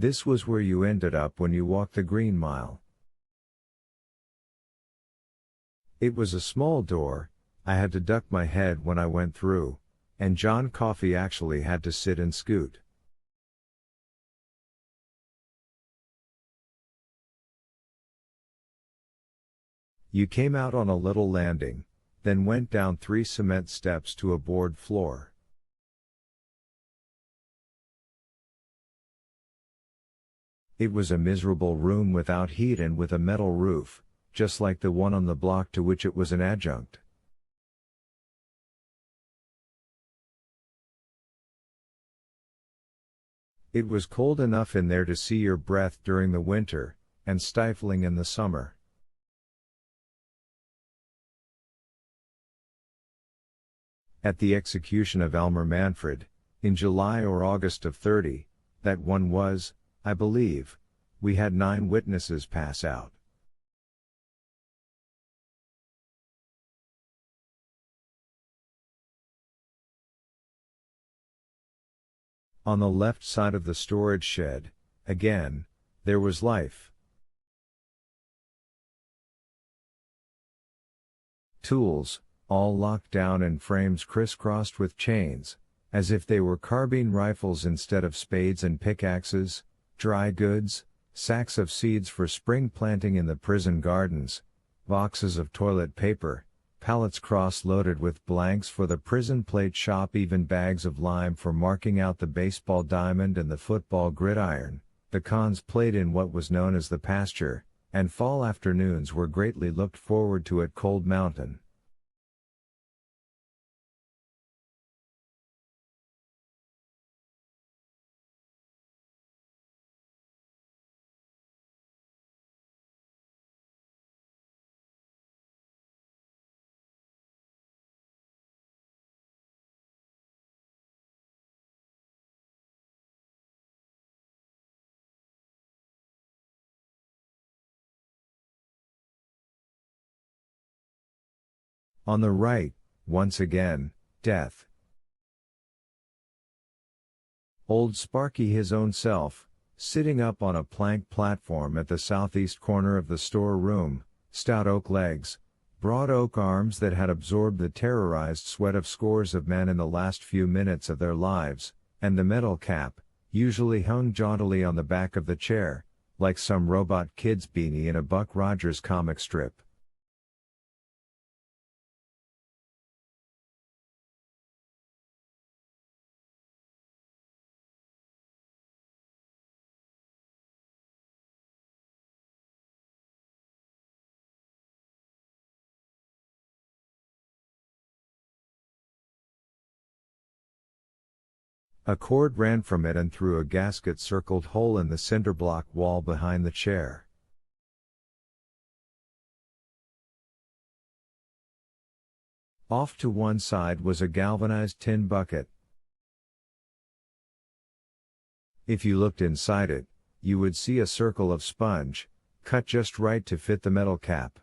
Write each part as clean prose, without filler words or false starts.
This was where you ended up when you walked the Green Mile. It was a small door, I had to duck my head when I went through, and John Coffey actually had to sit and scoot. You came out on a little landing, then went down 3 cement steps to a board floor. It was a miserable room without heat and with a metal roof, just like the one on the block to which it was an adjunct. It was cold enough in there to see your breath during the winter, and stifling in the summer. At the execution of Elmer Manfred, in July or August of '30, that one was, I believe, we had 9 witnesses pass out. On the left side of the storage shed, again, there was life. Tools, all locked down in frames crisscrossed with chains, as if they were carbine rifles instead of spades and pickaxes, dry goods, sacks of seeds for spring planting in the prison gardens, boxes of toilet paper, pallets cross-loaded with blanks for the prison plate shop, even bags of lime for marking out the baseball diamond and the football gridiron. The cons played in what was known as the pasture, and fall afternoons were greatly looked forward to at Cold Mountain. On the right, once again, death. Old Sparky his own self, sitting up on a plank platform at the southeast corner of the storeroom, stout oak legs, broad oak arms that had absorbed the terrorized sweat of scores of men in the last few minutes of their lives, and the metal cap, usually hung jauntily on the back of the chair, like some robot kid's beanie in a Buck Rogers comic strip. A cord ran from it and through a gasket-circled hole in the cinderblock wall behind the chair. Off to one side was a galvanized tin bucket. If you looked inside it, you would see a circle of sponge, cut just right to fit the metal cap.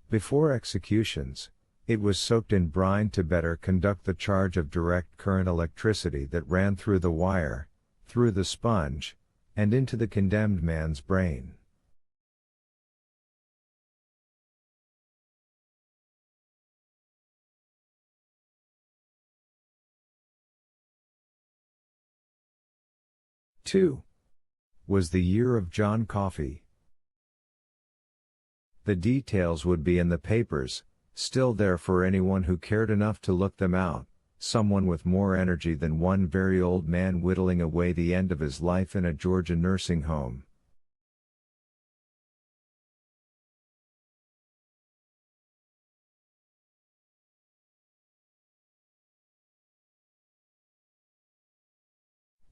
Before executions, it was soaked in brine to better conduct the charge of direct current electricity that ran through the wire, through the sponge, and into the condemned man's brain. Two was the year of John Coffey. The details would be in the papers, still there for anyone who cared enough to look them out, someone with more energy than one very old man whittling away the end of his life in a Georgia nursing home.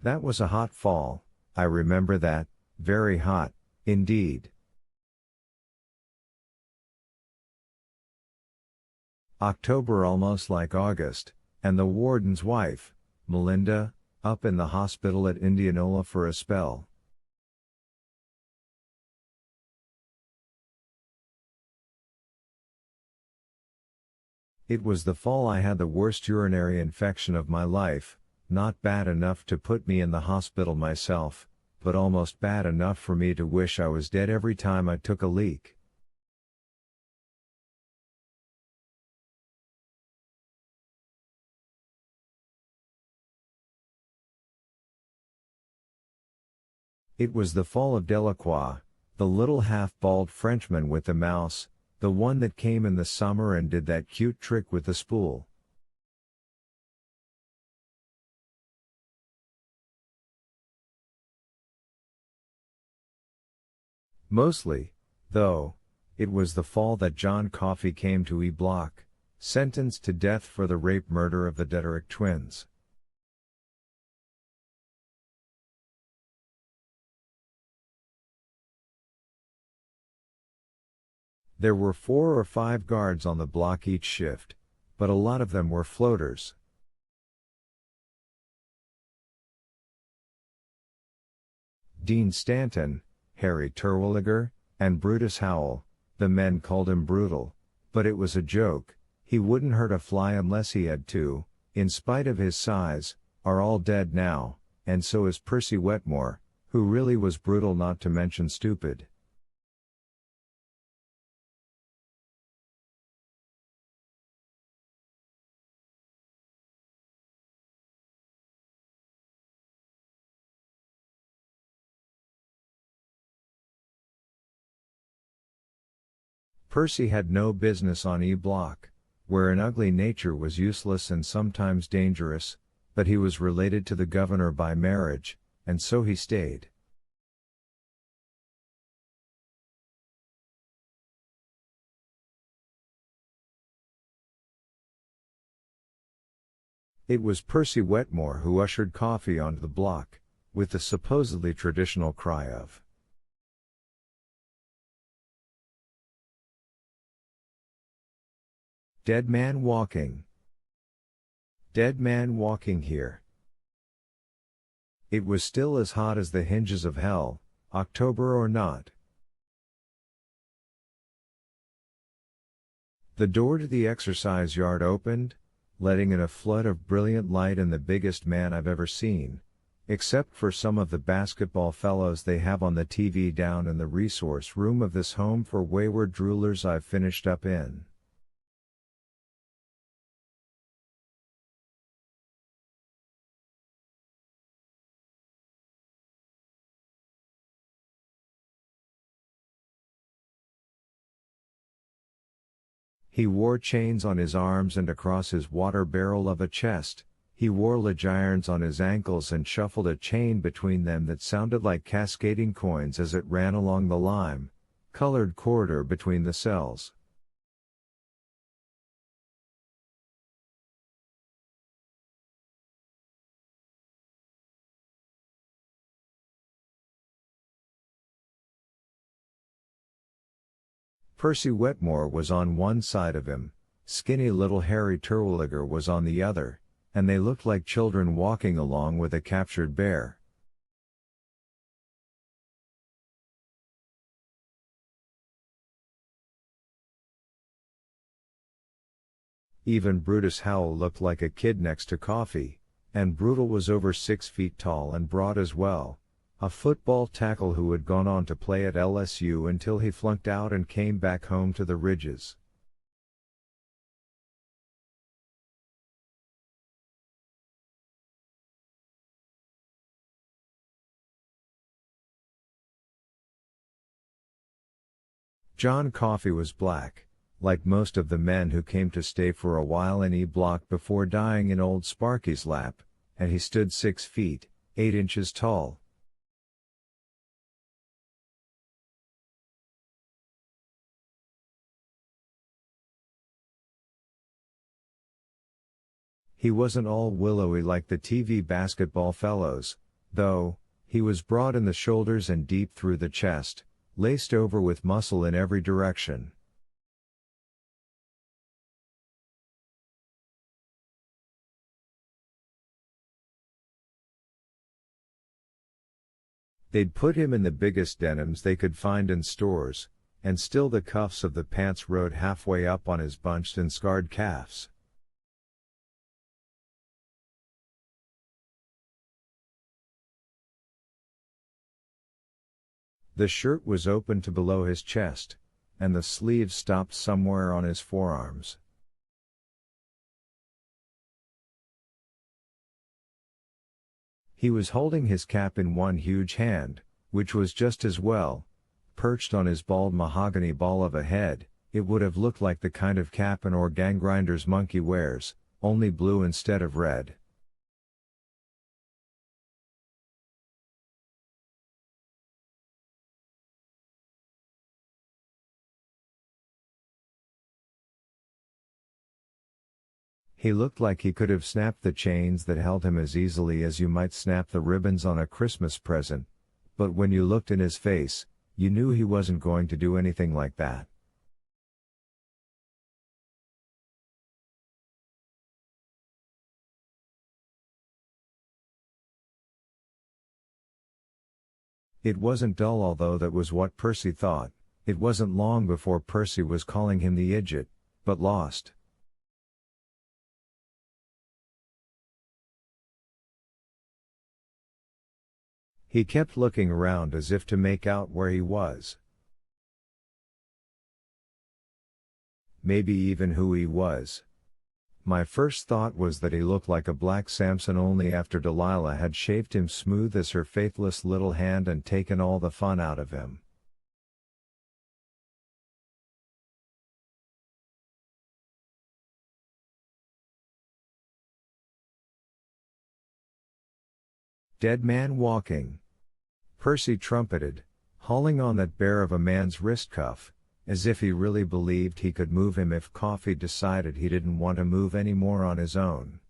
That was a hot fall, I remember that, very hot, indeed. October almost like August, and the warden's wife, Melinda, up in the hospital at Indianola for a spell. It was the fall I had the worst urinary infection of my life, not bad enough to put me in the hospital myself, but almost bad enough for me to wish I was dead every time I took a leak. It was the fall of Delacroix, the little half-bald Frenchman with the mouse, the one that came in the summer and did that cute trick with the spool. Mostly, though, it was the fall that John Coffey came to E Block, sentenced to death for the rape murder of the Dederick twins. There were 4 or 5 guards on the block each shift, but a lot of them were floaters. Dean Stanton, Harry Terwilliger, and Brutus Howell, the men called him brutal, but it was a joke. He wouldn't hurt a fly unless he had to, in spite of his size, are all dead now, and so is Percy Wetmore, who really was brutal not to mention stupid. Percy had no business on E Block, where an ugly nature was useless and sometimes dangerous, but he was related to the governor by marriage, and so he stayed. It was Percy Wetmore who ushered Coffey onto the block, with the supposedly traditional cry of "Dead man walking. Dead man walking here." It was still as hot as the hinges of hell, October or not. The door to the exercise yard opened, letting in a flood of brilliant light and the biggest man I've ever seen, except for some of the basketball fellows they have on the TV down in the resource room of this home for wayward droolers I've finished up in. He wore chains on his arms and across his water barrel of a chest. He wore legirons on his ankles and shuffled a chain between them that sounded like cascading coins as it ran along the lime-colored corridor between the cells. Percy Wetmore was on one side of him, skinny little Harry Terwilliger was on the other, and they looked like children walking along with a captured bear. Even Brutus Howell looked like a kid next to Coffey, and Brutal was over 6 feet tall and broad as well, a football tackle who had gone on to play at LSU until he flunked out and came back home to the Ridges. John Coffey was black, like most of the men who came to stay for a while in E Block before dying in old Sparky's lap, and he stood 6 feet, 8 inches tall. He wasn't all willowy like the TV basketball fellows, though. He was broad in the shoulders and deep through the chest, laced over with muscle in every direction. They'd put him in the biggest denims they could find in stores, and still the cuffs of the pants rode halfway up on his bunched and scarred calves. The shirt was open to below his chest, and the sleeves stopped somewhere on his forearms. He was holding his cap in one huge hand, which was just as well, perched on his bald mahogany ball of a head. It would have looked like the kind of cap an organ grinder's monkey wears, only blue instead of red. He looked like he could have snapped the chains that held him as easily as you might snap the ribbons on a Christmas present, but when you looked in his face, you knew he wasn't going to do anything like that. It wasn't dull, although that was what Percy thought. It wasn't long before Percy was calling him the idiot, but lost. He kept looking around as if to make out where he was. Maybe even who he was. My first thought was that he looked like a black Samson, only after Delilah had shaved him smooth as her faithless little hand and taken all the fun out of him. Dead man walking. Percy trumpeted, hauling on that bear of a man's wrist cuff, as if he really believed he could move him if Coffee decided he didn't want to move any more on his own.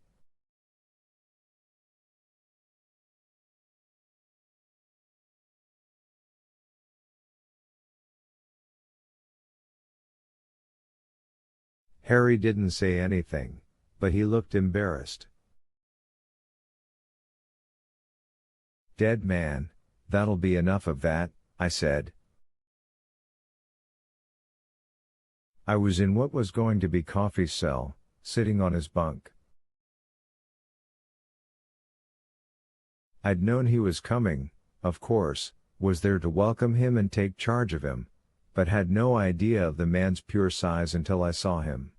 Harry didn't say anything, but he looked embarrassed. Dead man, that'll be enough of that, I said. I was in what was going to be Coffee's cell, sitting on his bunk. I'd known he was coming, of course, was there to welcome him and take charge of him, but had no idea of the man's pure size until I saw him.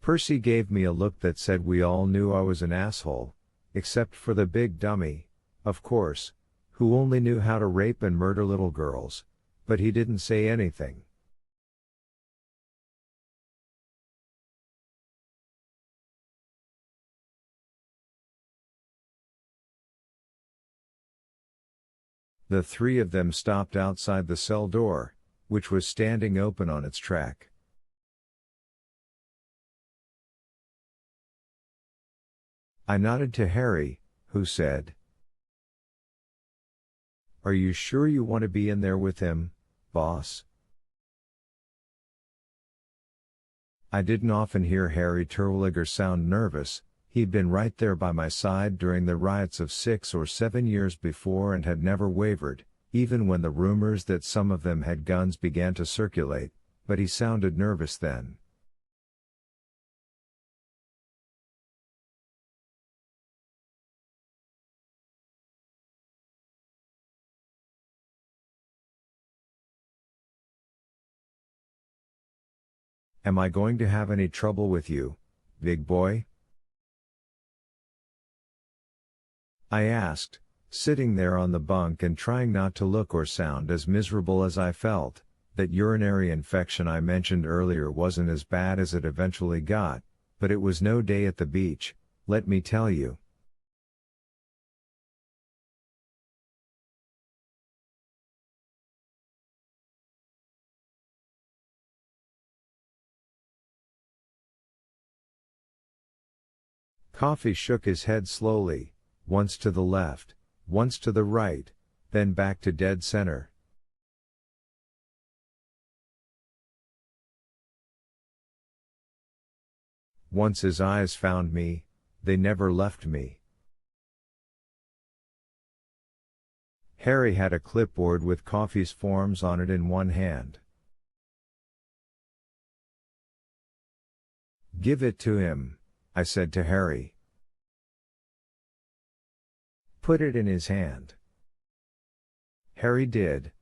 Percy gave me a look that said we all knew I was an asshole, except for the big dummy, of course, who only knew how to rape and murder little girls, but he didn't say anything. The three of them stopped outside the cell door, which was standing open on its track. I nodded to Harry, who said, "Are you sure you want to be in there with him, boss?" I didn't often hear Harry Terwilliger sound nervous. He'd been right there by my side during the riots of 6 or 7 years before and had never wavered, even when the rumors that some of them had guns began to circulate, but he sounded nervous then. Am I going to have any trouble with you, big boy? I asked, sitting there on the bunk and trying not to look or sound as miserable as I felt. That urinary infection I mentioned earlier wasn't as bad as it eventually got, but it was no day at the beach, let me tell you. Coffee shook his head slowly, once to the left, once to the right, then back to dead center. Once his eyes found me, they never left me. Harry had a clipboard with coffee's forms on it in one hand. Give it to him, I said to Harry. Put it in his hand. Harry did,